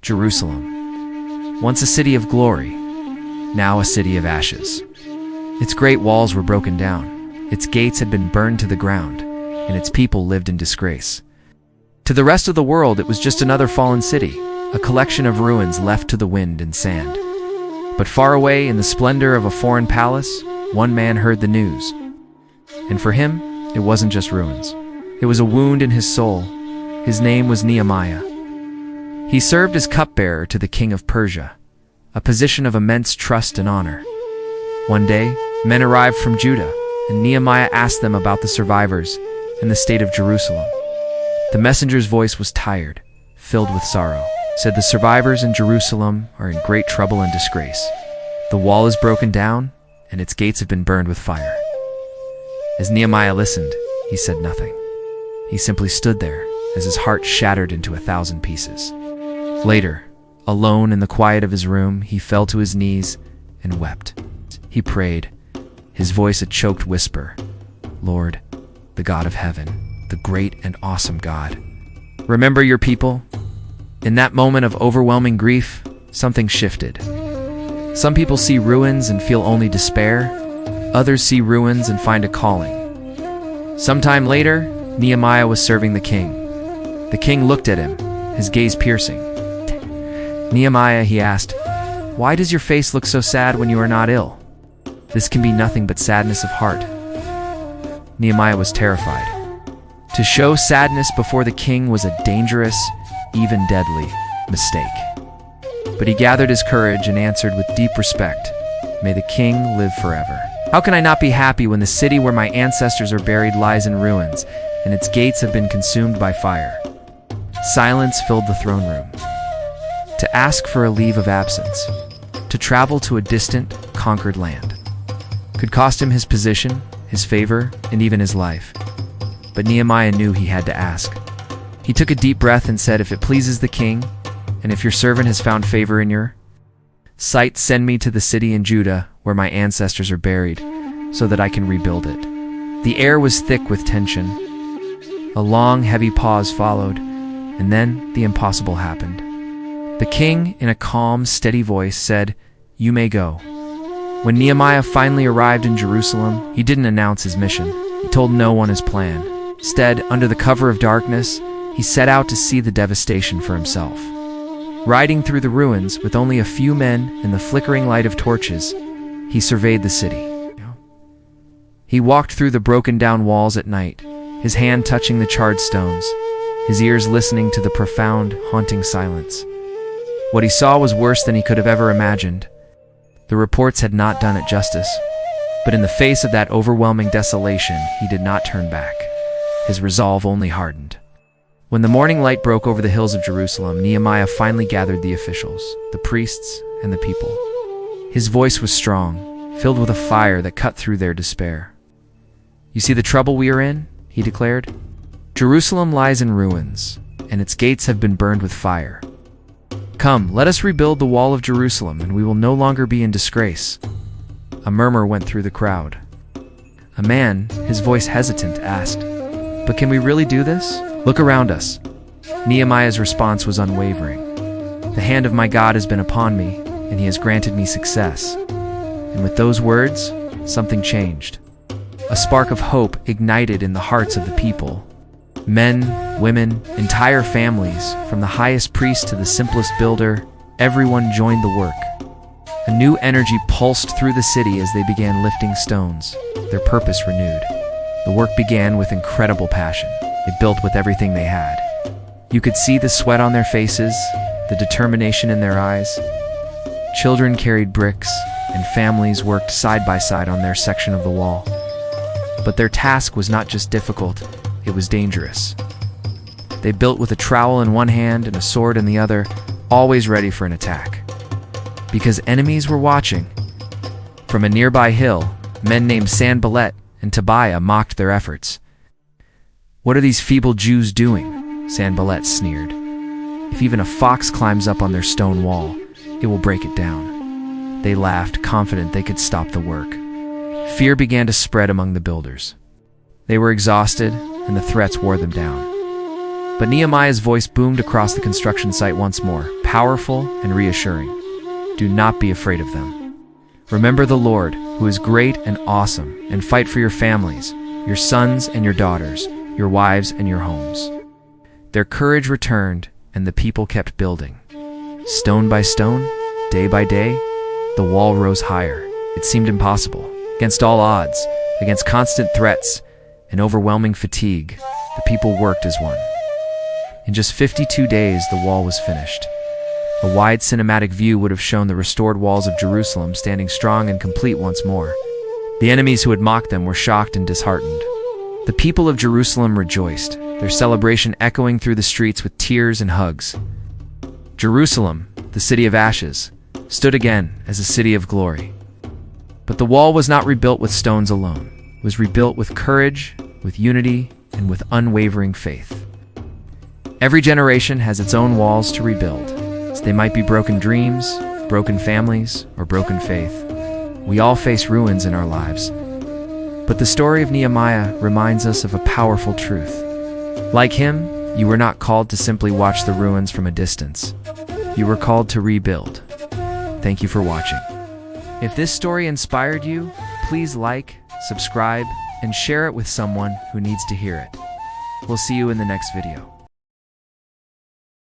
Jerusalem. Once a city of glory, now a city of ashes. Its great walls were broken down, its gates had been burned to the ground, and its people lived in disgrace. To the rest of the world, it was just another fallen city, a collection of ruins left to the wind and sand. But far away in the splendor of a foreign palace, one man heard the news. And for him, it wasn't just ruins. It was a wound in his soul. His name was Nehemiah. He served as cupbearer to the king of Persia, a position of immense trust and honor. One day, men arrived from Judah, and Nehemiah asked them about the survivors and the state of Jerusalem. The messenger's voice was tired, filled with sorrow. Said, "The survivors in Jerusalem are in great trouble and disgrace. The wall is broken down, and its gates have been burned with fire." As Nehemiah listened, he said nothing. He simply stood there, as his heart shattered into 1,000 pieces. Later, alone in the quiet of his room, he fell to his knees and wept. He prayed, his voice a choked whisper, "Lord, the God of heaven, the great and awesome God, remember your people." In that moment of overwhelming grief, something shifted. Some people see ruins and feel only despair. Others see ruins and find a calling. Sometime later, Nehemiah was serving the king. The king looked at him, his gaze piercing. "Nehemiah," he asked, "why does your face look so sad when you are not ill? This can be nothing but sadness of heart." Nehemiah was terrified. To show sadness before the king was a dangerous, even deadly, mistake. But he gathered his courage and answered with deep respect, "May the king live forever. How can I not be happy when the city where my ancestors are buried lies in ruins, and its gates have been consumed by fire?" Silence filled the throne room. To ask for a leave of absence, to travel to a distant, conquered land, could cost him his position, his favor, and even his life. But Nehemiah knew he had to ask. He took a deep breath and said, "If it pleases the king, and if your servant has found favor in your sight, send me to the city in Judah where my ancestors are buried, so that I can rebuild it." The air was thick with tension. A long, heavy pause followed, and then the impossible happened. The king, in a calm, steady voice, said, "You may go." When Nehemiah finally arrived in Jerusalem, he didn't announce his mission. He told no one his plan. Instead, under the cover of darkness, he set out to see the devastation for himself. Riding through the ruins with only a few men and the flickering light of torches, he surveyed the city. He walked through the broken-down walls at night, his hand touching the charred stones, his ears listening to the profound, haunting silence. What he saw was worse than he could have ever imagined. The reports had not done it justice, but in the face of that overwhelming desolation, he did not turn back. His resolve only hardened. When the morning light broke over the hills of Jerusalem, Nehemiah finally gathered the officials, the priests, and the people. His voice was strong, filled with a fire that cut through their despair. "You see the trouble we are in?" he declared. "Jerusalem lies in ruins, and its gates have been burned with fire. Come, let us rebuild the wall of Jerusalem, and we will no longer be in disgrace." A murmur went through the crowd. A man, his voice hesitant, asked, "But can we really do this? Look around us." Nehemiah's response was unwavering. "The hand of my God has been upon me, and he has granted me success." And with those words, something changed. A spark of hope ignited in the hearts of the people. Men, women, entire families, from the highest priest to the simplest builder, everyone joined the work. A new energy pulsed through the city as they began lifting stones, their purpose renewed. The work began with incredible passion. They built with everything they had. You could see the sweat on their faces, the determination in their eyes. Children carried bricks, and families worked side by side on their section of the wall. But their task was not just difficult, it was dangerous. They built with a trowel in one hand and a sword in the other, always ready for an attack. Because enemies were watching. From a nearby hill, men named Sanballat and Tobiah mocked their efforts. "What are these feeble Jews doing?" Sanballat sneered. "If even a fox climbs up on their stone wall, it will break it down." They laughed, confident they could stop the work. Fear began to spread among the builders. They were exhausted, and the threats wore them down. But Nehemiah's voice boomed across the construction site once more, powerful and reassuring. Do not be afraid of them. Remember the Lord, who is great and awesome, and fight for your families, your sons and your daughters, your wives and your homes. Their courage returned, and the people kept building. Stone by stone, day by day, the wall rose higher. It seemed impossible. Against all odds, against constant threats and overwhelming fatigue, the people worked as one. In just 52 days, the wall was finished. A wide cinematic view would have shown the restored walls of Jerusalem standing strong and complete once more. The enemies who had mocked them were shocked and disheartened. The people of Jerusalem rejoiced, their celebration echoing through the streets with tears and hugs. Jerusalem, the city of ashes, stood again as a city of glory. But the wall was not rebuilt with stones alone. It was rebuilt with courage, with unity, and with unwavering faith. Every generation has its own walls to rebuild. They might be broken dreams, broken families, or broken faith. We all face ruins in our lives. But the story of Nehemiah reminds us of a powerful truth. Like him, you were not called to simply watch the ruins from a distance. You were called to rebuild. Thank you for watching. If this story inspired you, please like, subscribe, and share it with someone who needs to hear it. We'll see you in the next video.